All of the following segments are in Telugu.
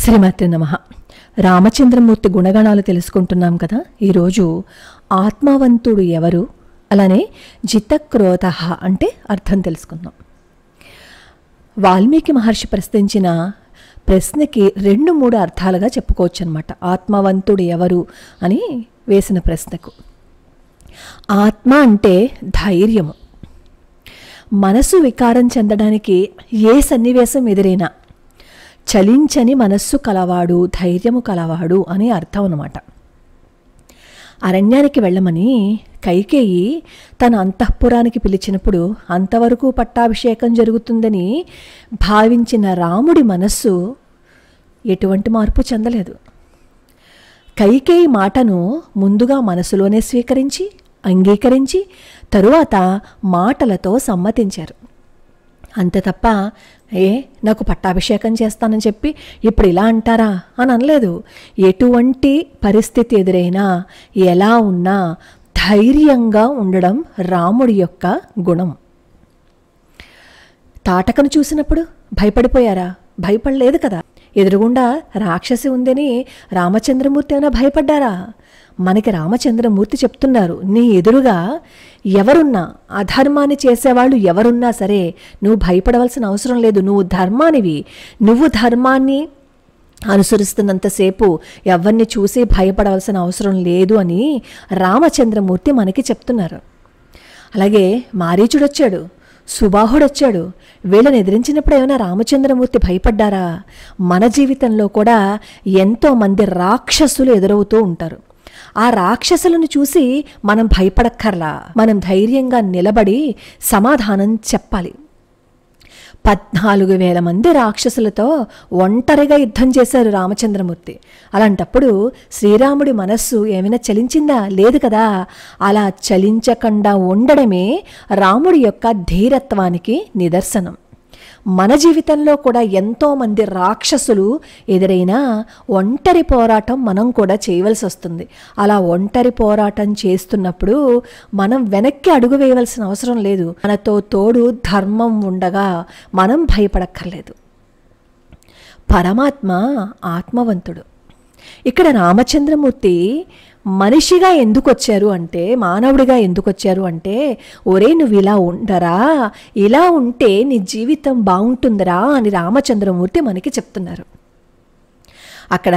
శ్రీమాత్రే నమః. రామచంద్రమూర్తి గుణగణాలు తెలుసుకుంటున్నాం కదా. ఈరోజు ఆత్మవంతుడు ఎవరు, అలానే జితక్రోధ అంటే అర్థం తెలుసుకుందాం. వాల్మీకి మహర్షి ప్రశ్నించిన ప్రశ్నకి 2-3 అర్థాలుగా చెప్పుకోవచ్చు అన్నమాట. ఆత్మవంతుడు ఎవరు అని వేసిన ప్రశ్నకు ఆత్మ అంటే ధైర్యము. మనసు వికారం చెందడానికి ఏ సన్నివేశం ఎదురైనా చలించని మనస్సు కలవాడు, ధైర్యము కలవాడు అని అర్థం అన్నమాట. అరణ్యానికి వెళ్ళమని కైకేయి తన అంతఃపురానికి పిలిచినప్పుడు అంతవరకు పట్టాభిషేకం జరుగుతుందని భావించిన రాముడి మనస్సు ఎటువంటి మార్పు చెందలేదు. కైకేయి మాటను ముందుగా మనసులోనే స్వీకరించి అంగీకరించి తరువాత మాటలతో సమ్మతించారు. అంతే తప్ప నాకు పట్టాభిషేకం చేస్తానని చెప్పి ఇప్పుడు ఇలా అంటారా అని అనలేదు. ఎటువంటి పరిస్థితి ఎదురైనా ఎలా ఉన్నా ధైర్యంగా ఉండడం రాముడి యొక్క గుణం. తాటకను చూసినప్పుడు భయపడిపోయారా? భయపడలేదు కదా. ఎదురుగుండా రాక్షసి ఉందని రామచంద్రమూర్తి ఏమైనా భయపడ్డారా? మనకి రామచంద్రమూర్తి చెప్తున్నారు, నీ ఎదురుగా ఎవరున్నా, అధర్మాన్ని చేసేవాళ్ళు ఎవరున్నా సరే నువ్వు భయపడవలసిన అవసరం లేదు. నువ్వు ధర్మానివి. నువ్వు ధర్మాన్ని అనుసరిస్తున్నంతసేపు ఎవరిని చూసి భయపడవలసిన అవసరం లేదు అని రామచంద్రమూర్తి మనకి చెప్తున్నారు. అలాగే మారీచుడొచ్చాడు, సుబాహుడొచ్చాడు. వీళ్ళని ఎదిరించినప్పుడు ఏమైనా రామచంద్రమూర్తి భయపడ్డారా? మన జీవితంలో కూడా ఎంతోమంది రాక్షసులు ఎదురవుతూ ఉంటారు. ఆ రాక్షసులను చూసి మనం భయపడక్కర్లా. మనం ధైర్యంగా నిలబడి సమాధానం చెప్పాలి. 14,000 మంది రాక్షసులతో ఒంటరిగా యుద్ధం చేశారు రామచంద్రమూర్తి. అలాంటప్పుడు శ్రీరాముడి మనస్సు ఏమైనా చలించిందా? లేదు కదా. అలా చలించకుండా ఉండడమే రాముడి యొక్క ధీరత్వానికి నిదర్శనం. మన జీవితంలో కూడా ఎంతోమంది రాక్షసులు ఎదురైనా ఒంటరి పోరాటం మనం కూడా చేయవలసి వస్తుంది. అలా ఒంటరి పోరాటం చేస్తున్నప్పుడు మనం వెనక్కి అడుగు వేయవలసిన అవసరం లేదు. మనతో తోడు ధర్మం ఉండగా మనం భయపడక్కర్లేదు. పరమాత్మ ఆత్మవంతుడు. ఇక్కడ రామచంద్రమూర్తి మనిషిగా ఎందుకు వచ్చారు అంటే, మానవుడిగా ఎందుకు వచ్చారు అంటే, ఒరే నువ్వు ఇలా ఉండరా, ఇలా ఉంటే నీ జీవితం బాగుంటుందిరా అని రామచంద్రమూర్తి మనకి చెప్తున్నారు. అక్కడ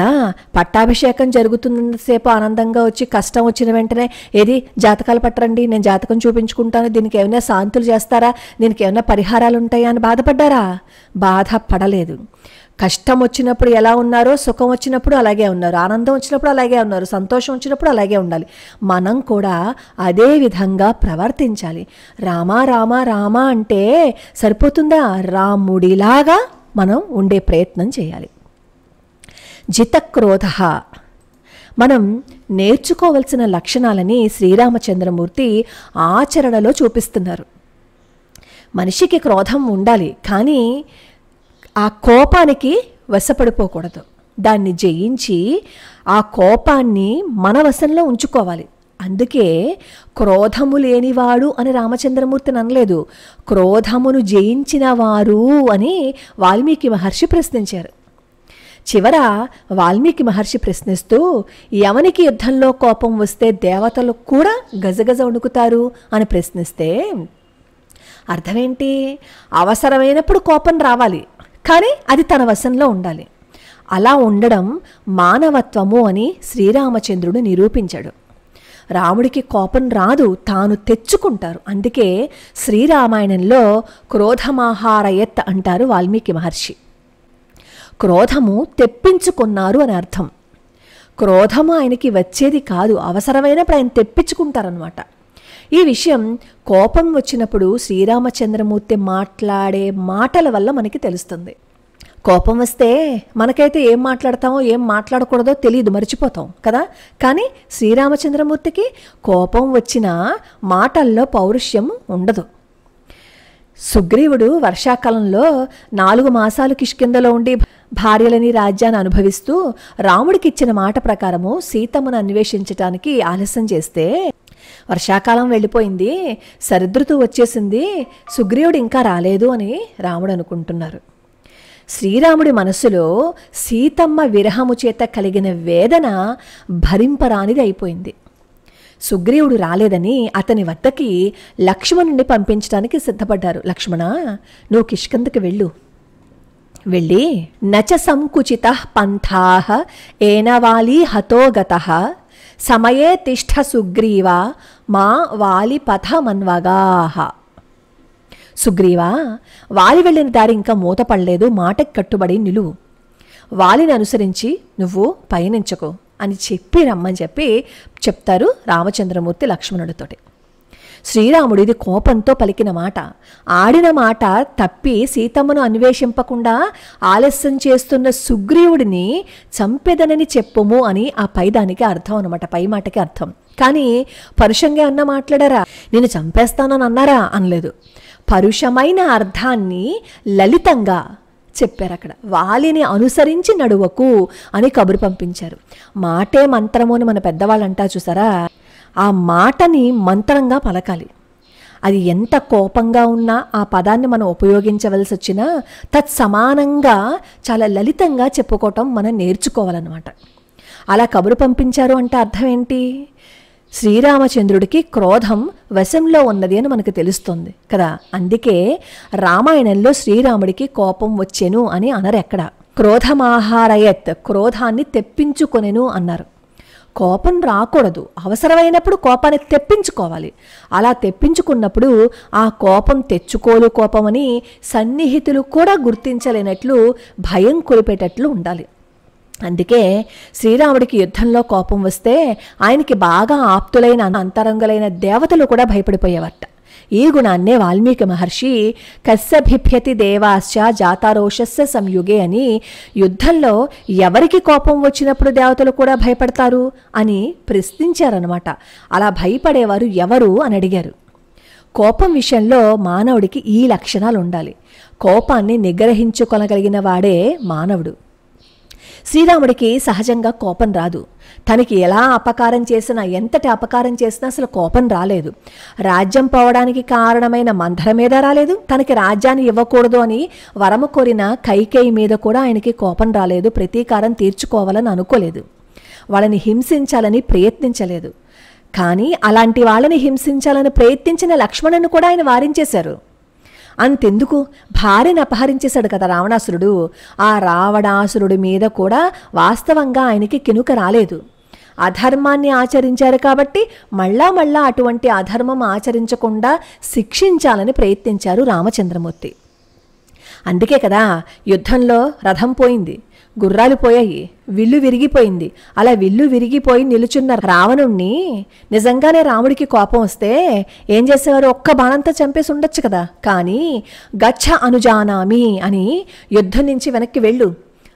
పట్టాభిషేకం జరుగుతున్నంతసేపు ఆనందంగా వచ్చి కష్టం వచ్చిన వెంటనే ఏది జాతకాలు పట్టరండి, నేను జాతకం చూపించుకుంటాను, దీనికి ఏమైనా శాంతులు చేస్తారా, దీనికి ఏమైనా పరిహారాలు ఉంటాయా అని బాధపడ్డారా? బాధపడలేదు. కష్టం వచ్చినప్పుడు ఎలా ఉన్నారో సుఖం వచ్చినప్పుడు అలాగే ఉన్నారు, ఆనందం వచ్చినప్పుడు అలాగే ఉన్నారు, సంతోషం వచ్చినప్పుడు అలాగే ఉండాలి. మనం కూడా అదే విధంగా ప్రవర్తించాలి. రామా రామా రామా అంటే సరిపోతుందా? రాముడిలాగా మనం ఉండే ప్రయత్నం చేయాలి. జితక్రోధ మనం నేర్చుకోవలసిన లక్షణాలని శ్రీరామచంద్రమూర్తి ఆచరణలో చూపిస్తున్నారు. మనిషికి క్రోధం ఉండాలి, కానీ ఆ కోపానికి వశపడిపోకూడదు. దాన్ని జయించి ఆ కోపాన్ని మన వశంలో ఉంచుకోవాలి. అందుకే క్రోధము లేనివాడు అని రామచంద్రమూర్తిని అనలేదు, క్రోధమును జయించిన వారు అని వాల్మీకి మహర్షి ప్రశ్నించారు. చివర వాల్మీకి మహర్షి ప్రశ్నిస్తూ, ఎవనికి యుద్ధంలో కోపం వస్తే దేవతలు కూడా గజగజ వణుకుతారు అని ప్రశ్నిస్తే అర్థమేంటి? అవసరమైనప్పుడు కోపం రావాలి, కానీ అది తన వశంలో ఉండాలి. అలా ఉండడం మానవత్వము అని శ్రీరామచంద్రుడు నిరూపించాడు. రాముడికి కోపం రాదు, తాను తెచ్చుకుంటారు. అందుకే శ్రీరామాయణంలో క్రోధమాహారయత్ అంటారు వాల్మీకి మహర్షి. క్రోధము తెప్పించుకున్నారు అని అర్థం. క్రోధము ఆయనకి వచ్చేది కాదు, అవసరమైనప్పుడు ఆయన తెప్పించుకుంటారనమాట. ఈ విషయం కోపం వచ్చినప్పుడు శ్రీరామచంద్రమూర్తి మాట్లాడే మాటల వల్ల మనకి తెలుస్తుంది. కోపం వస్తే మనకైతే ఏం మాట్లాడతామో ఏం మాట్లాడకూడదో తెలియదు, మర్చిపోతాం కదా. కానీ శ్రీరామచంద్రమూర్తికి కోపం వచ్చిన మాటల్లో పౌరుష్యం ఉండదు. సుగ్రీవుడు వర్షాకాలంలో 4 మాసాలు కిష్కింధలో ఉండి భార్యలని రాజ్యాన్ని అనుభవిస్తూ రాముడికి ఇచ్చిన మాట ప్రకారము సీతమ్మను అన్వేషించటానికి ఆలస్యం చేస్తే వర్షాకాలం వెళ్ళిపోయింది, శరదృతువు వచ్చేసింది, సుగ్రీవుడు ఇంకా రాలేదు అని రాముడు అనుకుంటున్నారు. శ్రీరాముడి మనసులో సీతమ్మ విరహము చేత కలిగిన వేదన భరింపరానిది అయిపోయింది. సుగ్రీవుడు రాలేదని అతని వద్దకి లక్ష్మణుని పంపించడానికి సిద్ధపడ్డారు. లక్ష్మణ, నువ్వు కిష్కింధకి వెళ్ళి నచ సంకుచిత పంథాః ఏనవాలి హతోగతః సమయే తిష్ఠ సుగ్రీవ మా వాలి పథమన్వగాః. సుగ్రీవా, వాలి వెళ్ళిన దారి ఇంకా మూతపడలేదు, మాటకి కట్టుబడి నిలువు, వాలిని అనుసరించి నువ్వు పయనించకు అని చెప్పి రమ్మని చెప్తారు రామచంద్రమూర్తి లక్ష్మణుడితోటి. శ్రీరాముడు ఇది కోపంతో పలికిన మాట. ఆడిన మాట తప్పి సీతమ్మను అన్వేషింపకుండా ఆలస్యం చేస్తున్న సుగ్రీవుడిని చంపెదనని చెప్పుము అని ఆ పైదానికి అర్థం అనమాట, పై మాటకి అర్థం. కానీ పరుషంగా అన్న మాట్లాడారా, నేను చంపేస్తానని అన్నారా అనలేదు. పరుషమైన అర్థాన్ని లలితంగా చెప్పారు. అక్కడ వాలిని అనుసరించి నడువకు అని కబురు పంపించారు. మాటే మంత్రము అని మన పెద్దవాళ్ళు అంటా చూసారా, ఆ మాటని మంత్రంగా పలకాలి. అది ఎంత కోపంగా ఉన్నా ఆ పదాన్ని మనం ఉపయోగించవలసి వచ్చినా తత్సమానంగా చాలా లలితంగా చెప్పుకోవటం మనం నేర్చుకోవాలన్నమాట. అలా కబురు పంపించారు అంటే అర్థం ఏంటి? శ్రీరామచంద్రుడికి క్రోధం వశంలో ఉన్నది అని మనకు తెలుస్తుంది కదా. అందుకే రామాయణంలో శ్రీరాముడికి కోపం వచ్చెను అని అనరు ఎక్కడ. క్రోధమాహారయత్, క్రోధాన్ని తెప్పించుకొనెను అన్నారు. కోపం రాకూడదు, అవసరమైనప్పుడు కోపాన్ని తెప్పించుకోవాలి. అలా తెప్పించుకున్నప్పుడు ఆ కోపం తెచ్చుకోలు కోపమని సన్నిహితులు కూడా గుర్తించలేనట్లు భయం కొలిపేటట్లు ఉండాలి. అందుకే శ్రీరాముడికి యుద్ధంలో కోపం వస్తే ఆయనకి బాగా ఆప్తులైన అంతరంగులైన దేవతలు కూడా భయపడిపోయేవారట. ఈ గుణాన్నే వాల్మీకి మహర్షి కస్యభిభ్యతి దేవాశ్చ జాతారోషస్య సంయుగే అని యుద్ధంలో ఎవరికి కోపం వచ్చినప్పుడు దేవతలు కూడా భయపడతారు అని ప్రశ్నించారనమాట. అలా భయపడేవారు ఎవరు అని అడిగారు. కోపం విషయంలో మానవుడికి ఈ లక్షణాలు ఉండాలి. కోపాన్ని నిగ్రహించుకొనగలిగిన వాడే మానవుడు. శ్రీరాముడికి సహజంగా కోపం రాదు. తనకి ఎలా అపకారం చేసినా, ఎంతటి అపకారం చేసినా అసలు కోపం రాలేదు. రాజ్యం పోవడానికి కారణమైన మందర మీద రాలేదు. తనకి రాజ్యాన్ని ఇవ్వకూడదు అని వరము కోరిన కైకేయి మీద కూడా ఆయనకి కోపం రాలేదు. ప్రతీకారం తీర్చుకోవాలని అనుకోలేదు. వాళ్ళని హింసించాలని ప్రయత్నించలేదు. కానీ అలాంటి వాళ్ళని హింసించాలని ప్రయత్నించిన లక్ష్మణుని కూడా ఆయన వారించేశారు. అంతెందుకు, భార్యను అపహరించేశాడు కదా రావణాసురుడు. ఆ రావణాసురుడి మీద కూడా వాస్తవంగా ఆయనకి కినుక రాలేదు. అధర్మాన్ని ఆచరించారు కాబట్టి మళ్ళా అటువంటి అధర్మం ఆచరించకుండా శిక్షించాలని ప్రయత్నించారు రామచంద్రమూర్తి. అందుకే కదా యుద్ధంలో రథం పోయింది, గుర్రాలు పోయాయి, విల్లు విరిగిపోయింది. అలా విల్లు విరిగిపోయి నిలుచున్న రావణుణ్ణి నిజంగానే రాముడికి కోపం వస్తే ఏం చేసేవారు? ఒక్క బాణంతో చంపేసి ఉండొచ్చు కదా. కానీ గచ్చ అనుజానామి అని యుద్ధం నుంచి వెనక్కి వెళ్ళు,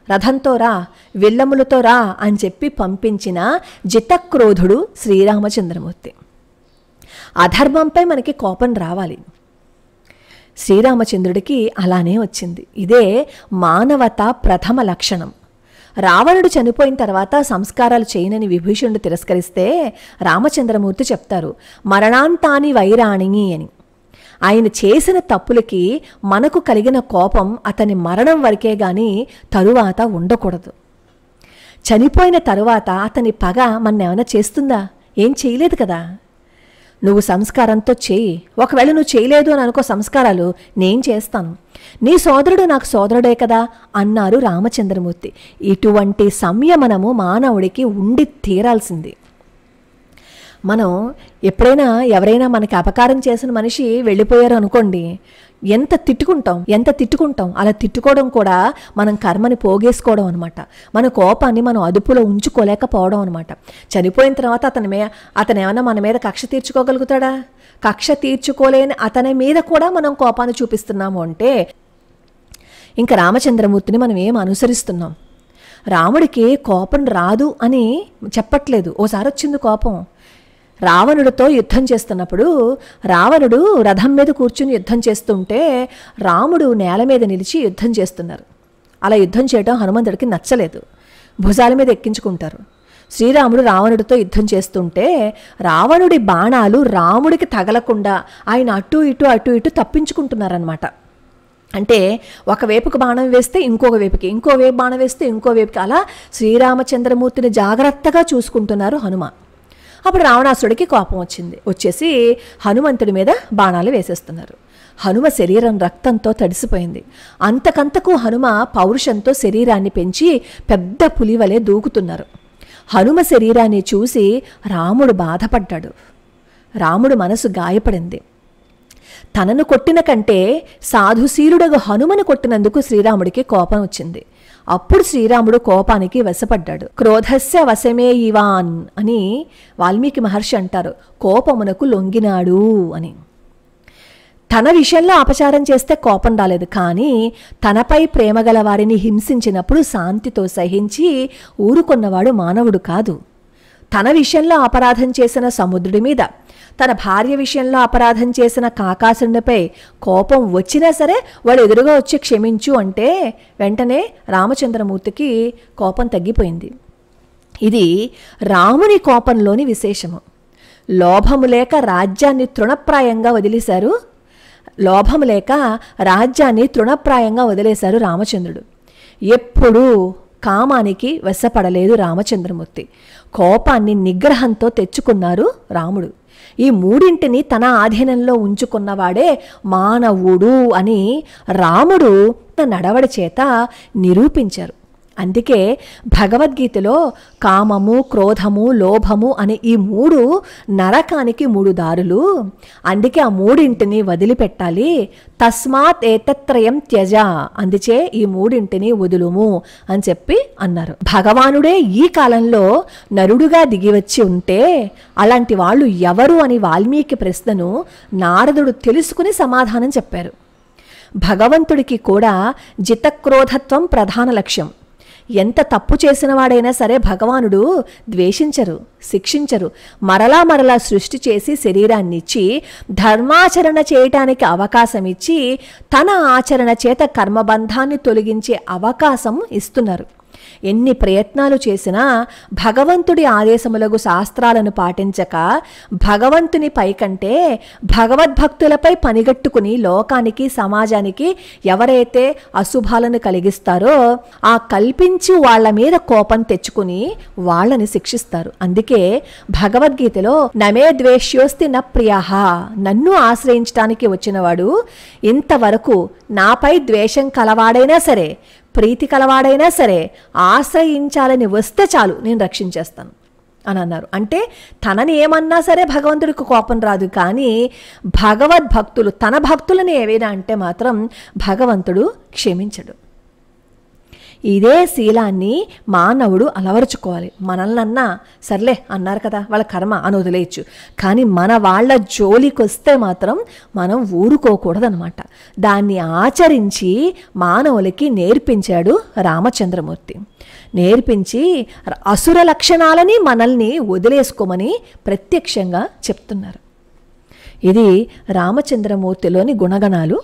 రథంతో రా, విల్లములతో రా అని చెప్పి పంపించిన జితక్రోధుడు శ్రీరామచంద్రమూర్తి. అధర్మంపై మనకి కోపం రావాలి. శ్రీరామచంద్రుడికి అలానే వచ్చింది. ఇదే మానవత ప్రథమ లక్షణం. రావణుడు చనిపోయిన తర్వాత సంస్కారాలు చేయనని విభీషణుడు తిరస్కరిస్తే రామచంద్రమూర్తి చెప్తారు మరణాంతాని వైరాణి అని. ఆయన చేసిన తప్పులకి మనకు కలిగిన కోపం అతని మరణం వరకే గాని తరువాత ఉండకూడదు. చనిపోయిన తరువాత అతని పగ మన్నేమైనా చేస్తుందా? ఏం చేయలేదు కదా. నువ్వు సంస్కారంతో చేయి. ఒకవేళ నువ్వు చేయలేదు అని అనుకో సంస్కారాలు, నేను చేస్తాను. నీ సోదరుడు నాకు సోదరుడే కదా అన్నారు రామచంద్రమూర్తి. ఇటువంటి సంయమనము మానవుడికి ఉండి తీరాల్సింది. మనం ఎప్పుడైనా ఎవరైనా మనకి అపకారం చేసిన మనిషి వెళ్ళిపోయారు అనుకోండి, ఎంత తిట్టుకుంటాం. అలా తిట్టుకోవడం కూడా మనం కర్మని పోగేసుకోవడం అనమాట. మన కోపాన్ని మనం అదుపులో ఉంచుకోలేకపోవడం అనమాట. చనిపోయిన తర్వాత అతను ఏమన్నా మన మీద కక్ష తీర్చుకోగలుగుతాడా? కక్ష తీర్చుకోలేని అతని మీద కూడా మనం కోపాన్ని చూపిస్తున్నాము అంటే ఇంకా రామచంద్రమూర్తిని మనం ఏం అనుసరిస్తున్నాం? రాముడికి కోపం రాదు అని చెప్పట్లేదు. ఓసారి వచ్చింది కోపం. రావణుడితో యుద్ధం చేస్తున్నప్పుడు రావణుడు రథం మీద కూర్చుని యుద్ధం చేస్తుంటే రాముడు నేల మీద నిలిచి యుద్ధం చేస్తున్నారు. అలా యుద్ధం చేయడం హనుమంతుడికి నచ్చలేదు. భుజాల మీద ఎక్కించుకుంటారు. శ్రీరాముడు రావణుడితో యుద్ధం చేస్తుంటే రావణుడి బాణాలు రాముడికి తగలకుండా ఆయన అటు ఇటు తప్పించుకుంటున్నారనమాట. అంటే ఒకవైపుకి బాణం వేస్తే ఇంకొక వైపుకి, ఇంకో వైపు బాణం వేస్తే ఇంకో వైపుకి, అలా శ్రీరామచంద్రమూర్తిని జాగ్రత్తగా చూసుకుంటున్నారు హనుమ. అప్పుడు రావణాసుడికి కోపం వచ్చేసి హనుమంతుడి మీద బాణాలు వేసేస్తున్నారు. హనుమ శరీరం రక్తంతో తడిసిపోయింది. అంతకంతకు హనుమ పౌరుషంతో శరీరాన్ని పెంచి పెద్ద పులి వలె దూకుతున్నారు. హనుమ శరీరాన్ని చూసి రాముడు బాధపడ్డాడు. రాముడు మనసు గాయపడింది. తనను కొట్టిన కంటే సాధుశీలుడగు హనుమను కొట్టినందుకు శ్రీరాముడికి కోపం వచ్చింది. అప్పుడు శ్రీరాముడు కోపానికి వశపడ్డాడు. క్రోధస్య వశమే ఇవాన్ అని వాల్మీకి మహర్షి అంటారు, కోపమునకు లొంగినాడు అని. తన విషయంలో అపచారం చేస్తే కోపం రాలేదు, కానీ తనపై ప్రేమగల వారిని హింసించినప్పుడు శాంతితో సహించి ఊరుకున్నవాడు మానవుడు కాదు. తన విషయంలో అపరాధం చేసిన సముద్రుడి మీద, తన భార్య విషయంలో అపరాధం చేసిన కాకాసుడిపై కోపం వచ్చినా సరే వాడు ఎదురుగా వచ్చి క్షమించు అంటే వెంటనే రామచంద్రమూర్తికి కోపం తగ్గిపోయింది. ఇది రాముని కోపంలోని విశేషము. లోభము లేక రాజ్యాన్ని తృణప్రాయంగా వదిలేశారు. లోభము లేక రాజ్యాన్ని తృణప్రాయంగా వదిలేశారు రామచంద్రుడు. ఎప్పుడూ కామానికి వశపడలేదు రామచంద్రమూర్తి. కోపాన్ని నిగ్రహంతో తెచ్చుకున్నారు రాముడు. ఈ మూడింటిని తన ఆధీనంలో ఉంచుకున్నవాడే మానవుడు అని రాముడు తన నడవడి చేత నిరూపించారు. అందుకే భగవద్గీతలో కామము, క్రోధము, లోభము అనే ఈ మూడు నరకానికి మూడు దారులు. అందుకే ఆ మూడింటిని వదిలిపెట్టాలి. తస్మాత్ ఏతత్రయం త్యజ, అందుచే ఈ మూడింటిని వదులుము అని చెప్పి అన్నారు. భగవానుడే ఈ కాలంలో నరుడుగా దిగివచ్చి ఉంటే అలాంటి వాళ్ళు ఎవరు అని వాల్మీకి ప్రశ్నను నారదుడు తెలుసుకుని సమాధానం చెప్పారు. భగవంతుడికి కూడా జితక్రోధత్వం ప్రధాన లక్ష్యం. ఎంత తప్పు చేసిన వాడైనా సరే భగవానుడు ద్వేషించరు, శిక్షించరు. మరలా సృష్టి చేసి శరీరాన్నిచ్చి ధర్మాచరణ చేయటానికి అవకాశం ఇచ్చి తన ఆచరణ చేత కర్మబంధాన్ని తొలగించే అవకాశం ఇస్తున్నారు. ఎన్ని ప్రయత్నాలు చేసినా భగవంతుడి ఆదేశములకు శాస్త్రాలను పాటించక భగవంతుని పైకంటే భగవద్భక్తులపై పనిగట్టుకుని లోకానికి, సమాజానికి ఎవరైతే అశుభాలను కలిగిస్తారో ఆ కల్పించి వాళ్ళ మీద కోపం తెచ్చుకుని వాళ్ళని శిక్షిస్తారు. అందుకే భగవద్గీతలో నమే ద్వేష్యోస్తి న ప్రియః, నన్ను ఆశ్రయించడానికి వచ్చినవాడు ఇంతవరకు నాపై ద్వేషం కలవాడైనా సరే, ప్రీతి కలవాడైనా సరే ఆశ్రయించాలని వస్తే చాలు నేను రక్షించేస్తాను అని అన్నారు. అంటే తనని ఏమన్నా సరే భగవంతుడికి కోపం రాదు, కానీ భగవద్భక్తులు తన భక్తులని ఏవైనా అంటే మాత్రం భగవంతుడు క్షమించడు. ఇదే శీలాన్ని మానవుడు అలవరుచుకోవాలి. మనల్నన్నా సర్లే అన్నారు కదా వాళ్ళ కర్మ అని వదిలేయచ్చు, కానీ మన వాళ్ళ జోలికొస్తే మాత్రం మనం ఊరుకోకూడదనమాట. దాన్ని ఆచరించి మానవులకి నేర్పించాడు రామచంద్రమూర్తి. నేర్పించి అసుర లక్షణాలని మనల్ని వదిలేసుకోమని ప్రత్యక్షంగా చెప్తున్నారు. ఇది రామచంద్రమూర్తిలోని గుణగణాలు.